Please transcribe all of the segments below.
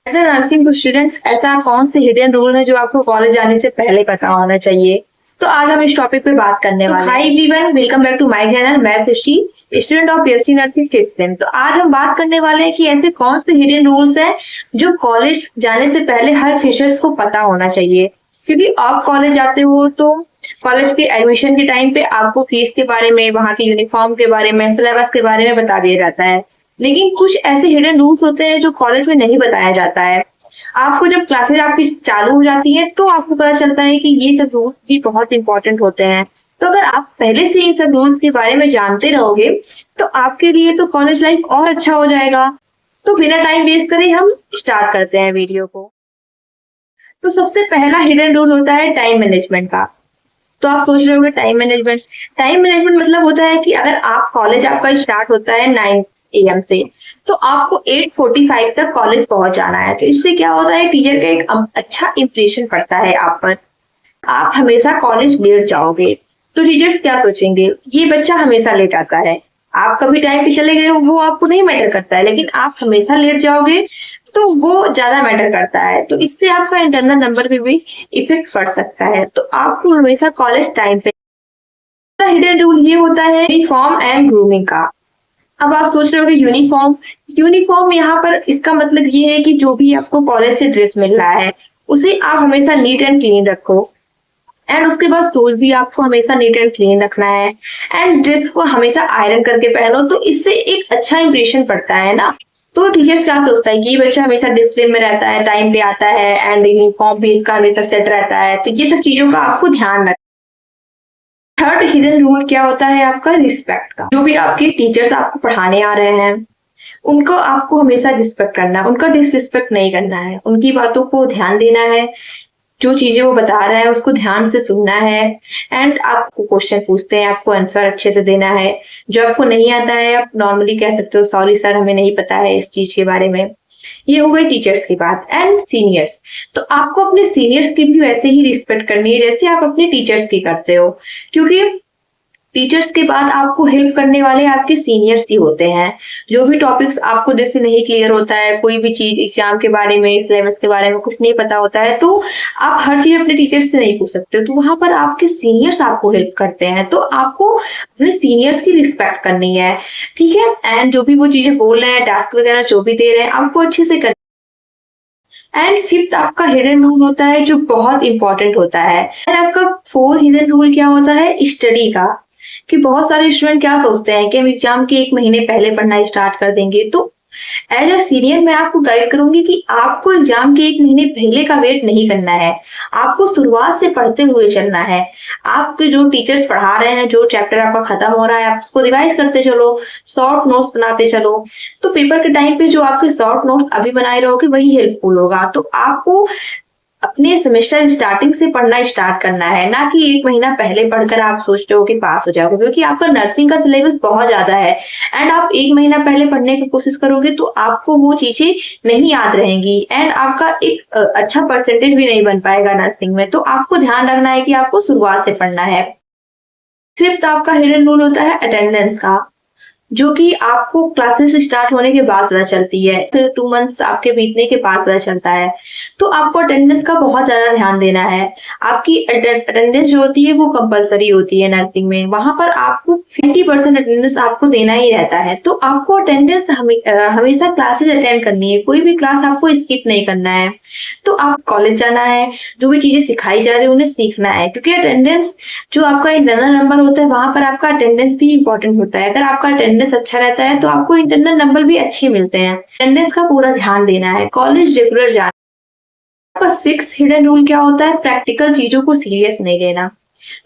As a nursing student ऐसा कौन से हिडन रूल है जो आपको कॉलेज जाने से पहले पता होना चाहिए? तो आज हम इस टॉपिक पे बात करने वाले हैं। Hi everyone, welcome back to my channel. मैं Khushi, student of BSc nursing 5th sem. तो आज हम बात करने वाले हैं कि ऐसे कौन से हिडन रूल्स हैं जो कॉलेज जाने से पहले हर फ्रेशर्स को पता होना चाहिए। क्योंकि आप कॉलेज जाते हो तो कॉलेज के एडमिशन के टाइम पे आपको फीस के बारे में, वहाँ के यूनिफॉर्म के बारे में, सिलेबस के बारे में बता दिया जाता है। लेकिन कुछ ऐसे हिडन रूल्स होते हैं जो कॉलेज में नहीं बताया जाता है। आपको जब क्लासेस आपकी चालू हो जाती है तो आपको पता चलता है कि ये सब रूल्स भी बहुत इंपॉर्टेंट होते हैं। तो अगर आप पहले से इन सब रूल्स के बारे में जानते रहोगे तो आपके लिए तो कॉलेज लाइफ और अच्छा हो जाएगा। तो बिना टाइम वेस्ट करे हम स्टार्ट करते हैं वीडियो को। तो सबसे पहला हिडन रूल होता है टाइम मैनेजमेंट का। तो आप सोच रहे होंगे टाइम मैनेजमेंट मतलब होता है कि अगर आप कॉलेज आपका स्टार्ट होता है 9 AM से, तो आपको 8:45 तक कॉलेज पहुंच जाना है। तो इससे क्या होता है, टीचर का एक अच्छा इंप्रेशन पड़ता है आप पर। आप हमेशा कॉलेज लेट जाओगे तो टीचर्स क्या सोचेंगे, ये बच्चा हमेशा लेट आता है। आप कभी टाइम पे चले गए हो वो आपको नहीं मैटर करता है, लेकिन आप हमेशा लेट जाओगे तो वो ज्यादा मैटर करता है। तो इससे आपका इंटरनल नंबर पे भी इफेक्ट पड़ सकता है। तो आपको हमेशा कॉलेज टाइम पे। हिडन रूल ये होता है यूनिफॉर्म एंड ग्रूमिंग का। अब आप सोच रहे हो कि यूनिफॉर्म यूनिफॉर्म यहाँ पर इसका मतलब ये है कि जो भी आपको कॉलेज से ड्रेस मिल रहा है उसे आप हमेशा नीट एंड क्लीन रखो। एंड उसके बाद शूज भी आपको हमेशा नीट एंड क्लीन रखना है। एंड ड्रेस को हमेशा आयरन करके पहनो, तो इससे एक अच्छा इंप्रेशन पड़ता है ना। तो टीचर्स क्या सोचता है कि ये बच्चा हमेशा डिसिप्लिन में रहता है, टाइम पे आता है, एंड यूनिफॉर्म भी इसका हमेशा सेट रहता है। तो ये सब चीजों का आपको ध्यान रखना। थर्ड हिडन रूल क्या होता है आपका, रिस्पेक्ट का। जो भी आपके टीचर्स आपको पढ़ाने आ रहे हैं उनको आपको हमेशा रिस्पेक्ट करना है, उनका डिसरिस्पेक्ट नहीं करना है, उनकी बातों को ध्यान देना है। जो चीजें वो बता रहा है उसको ध्यान से सुनना है। एंड आपको क्वेश्चन पूछते हैं, आपको आंसर अच्छे से देना है। जो आपको नहीं आता है आप नॉर्मली कह सकते हो सॉरी सर, हमें नहीं पता है इस चीज के बारे में। ये हो गई टीचर्स की बात। एंड सीनियर, तो आपको अपने सीनियर्स की भी वैसे ही रिस्पेक्ट करनी है जैसे आप अपने टीचर्स की करते हो। क्योंकि टीचर्स के बाद आपको हेल्प करने वाले आपके सीनियर्स ही होते हैं। जो भी टॉपिक्स आपको जैसे नहीं क्लियर होता है, कोई भी चीज एग्जाम के बारे में, सिलेबस के बारे में कुछ नहीं पता होता है, तो आप हर चीज अपने टीचर्स से नहीं पूछ सकते। तो वहां पर आपके सीनियर्स आपको हेल्प करते हैं। तो आपको अपने सीनियर्स की रिस्पेक्ट करनी है, ठीक है। एंड जो भी वो चीजें बोल रहे हैं, टास्क वगैरह जो भी दे रहे हैं, आपको अच्छे से कर। एंड फिफ्थ आपका हिडन रूल होता है जो बहुत इंपॉर्टेंट होता है। एंड आपका फोर्थ हिडन रूल क्या होता है, स्टडी का। कि बहुत सारे स्टूडेंट क्या सोचते हैं कि हम एग्जाम के 1 महीने पहले पढ़ना स्टार्ट कर देंगे। तो एज अ सीनियर मैं आपको गाइड करूंगी कि आपको एग्जाम के 1 महीने पहले का वेट नहीं करना है। आपको शुरुआत से पढ़ते हुए चलना है। आपके जो टीचर्स पढ़ा रहे हैं, जो चैप्टर आपका खत्म हो रहा है, आप उसको रिवाइज करते चलो, शॉर्ट नोट्स बनाते चलो। तो पेपर के टाइम पे जो आपके शॉर्ट नोट्स अभी बनाए रहोगे वही हेल्पफुल होगा। तो आपको अपने सेमेस्टर स्टार्टिंग से पढ़ना स्टार्ट करना है, ना कि 1 महीना पहले पढ़कर आप सोचते हो कि पास हो जाओगे। क्योंकि आपका नर्सिंग का सिलेबस बहुत ज्यादा है एंड आप 1 महीना पहले पढ़ने की कोशिश करोगे तो आपको वो चीजें नहीं याद रहेंगी एंड आपका एक अच्छा परसेंटेज भी नहीं बन पाएगा नर्सिंग में। तो आपको ध्यान रखना है कि आपको शुरुआत से पढ़ना है। फिफ्थ आपका हिडन रूल होता है अटेंडेंस का, जो कि आपको क्लासेस स्टार्ट होने के बाद पता चलती है। तो 2 मंथ्स आपके बीतने के बाद पता चलता है। तो आपको अटेंडेंस का बहुत ज्यादा ध्यान देना है। आपकी अटेंडेंस जो होती है वो कंपलसरी होती है नर्सिंग में। वहां पर आपको 50% अटेंडेंस आपको देना ही रहता है। तो आपको अटेंडेंस हमेशा क्लासेस अटेंड करनी है, कोई भी क्लास आपको स्किप नहीं करना है। तो आप कॉलेज जाना है, जो भी चीजें सिखाई जा रही है उन्हें सीखना है। क्योंकि अटेंडेंस जो आपका इंटरनल नंबर होता है वहां पर आपका अटेंडेंस भी इंपॉर्टेंट होता है। अगर आपका अटेंडेंस अच्छा रहता है तो आपको इंटरनल नंबर भी अच्छे मिलते हैं। अटेंडेंस का पूरा ध्यान देना है, कॉलेज रेगुलर जाना। आपका 6 हिडन रूल क्या होता है, प्रैक्टिकल चीजों को सीरियस नहीं लेना।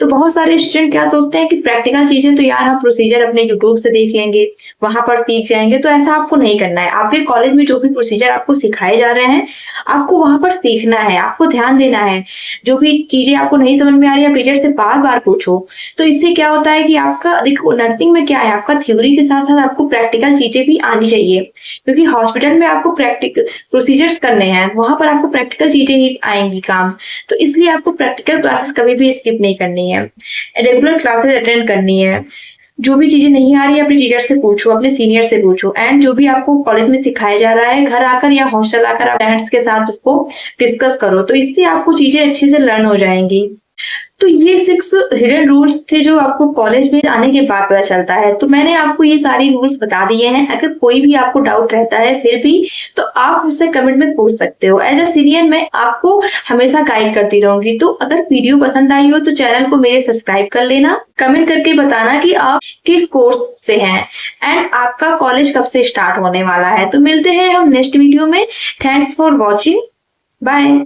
तो बहुत सारे स्टूडेंट क्या सोचते हैं कि प्रैक्टिकल चीजें तो यार हम प्रोसीजर अपने यूट्यूब से देख लेंगे, वहां पर सीख जाएंगे। तो ऐसा आपको नहीं करना है। आपके कॉलेज में जो भी प्रोसीजर आपको सिखाए जा रहे हैं आपको वहां पर सीखना है, आपको ध्यान देना है। जो भी चीजें आपको नहीं समझ में आ रही है आप टीचर से बार बार पूछो। तो इससे क्या होता है कि आपका देखो नर्सिंग में क्या है, आपका थ्योरी के साथ साथ आपको प्रैक्टिकल चीजें भी आनी चाहिए। क्योंकि हॉस्पिटल में आपको प्रैक्टिकल प्रोसीजर्स करने हैं, वहां पर आपको प्रैक्टिकल चीजें ही आएंगी काम। तो इसलिए आपको प्रैक्टिकल क्लासेस कभी भी स्किप नहीं करनी है, रेगुलर क्लासेस अटेंड करनी है। जो भी चीजें नहीं आ रही है अपने टीचर से पूछो, अपने सीनियर से पूछो, एंड जो भी आपको कॉलेज में सिखाया जा रहा है घर आकर या हॉस्टल आकर आप फ्रेंड्स के साथ उसको डिस्कस करो, तो इससे आपको चीजें अच्छे से लर्न हो जाएंगी। तो ये 6 हिडन रूल्स थे जो आपको कॉलेज में आने के बाद पता चलता है। तो मैंने आपको ये सारी रूल्स बता दिए हैं। अगर कोई भी आपको डाउट रहता है फिर भी, तो आप मुझसे कमेंट में पूछ सकते हो। एज अ सीनियर मैं आपको हमेशा गाइड करती रहूंगी। तो अगर वीडियो पसंद आई हो तो चैनल को मेरे सब्सक्राइब कर लेना। कमेंट करके बताना कि आप किस कोर्स से हैं एंड आपका कॉलेज कब से स्टार्ट होने वाला है। तो मिलते हैं हम नेक्स्ट वीडियो में। Thanks for watching. बाय।